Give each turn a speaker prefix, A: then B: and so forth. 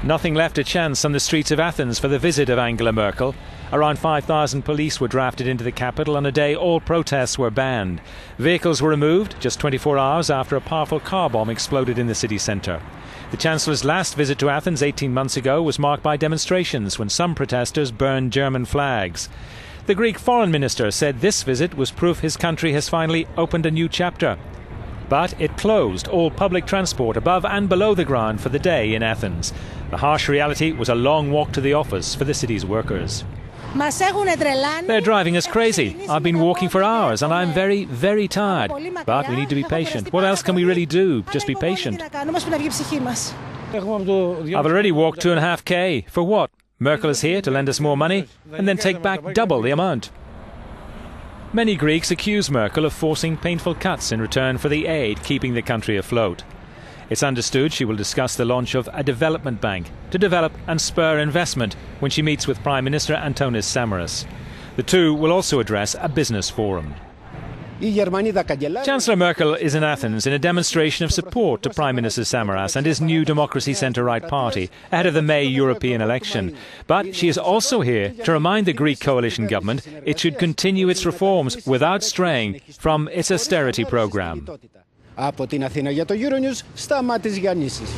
A: Nothing left to chance on the streets of Athens for the visit of Angela Merkel. Around 5,000 police were drafted into the capital on a day all protests were banned. Vehicles were removed just 24 hours after a powerful car bomb exploded in the city centre. The Chancellor's last visit to Athens 18 months ago was marked by demonstrations when some protesters burned German flags. The Greek foreign minister said this visit was proof his country has finally opened a new chapter. But it closed all public transport above and below the ground for the day in Athens. The harsh reality was a long walk to the office for the city's workers. They're driving us crazy. I've been walking for hours and I'm very, very tired. But we need to be patient. What else can we really do? Just be patient. I've already walked 2.5 km. For what? Merkel is here to lend us more money and then take back double the amount. Many Greeks accuse Merkel of forcing painful cuts in return for the aid keeping the country afloat. It's understood she will discuss the launch of a development bank to develop and spur investment when she meets with Prime Minister Antonis Samaras. The two will also address a business forum. Chancellor Merkel is in Athens in a demonstration of support to Prime Minister Samaras and his new Democracy Centre-Right party ahead of the May European election. But she is also here to remind the Greek coalition government it should continue its reforms without straying from its austerity programme.
B: Από την Αθήνα για το Euronews, Σταμάτης Γιαννίσης.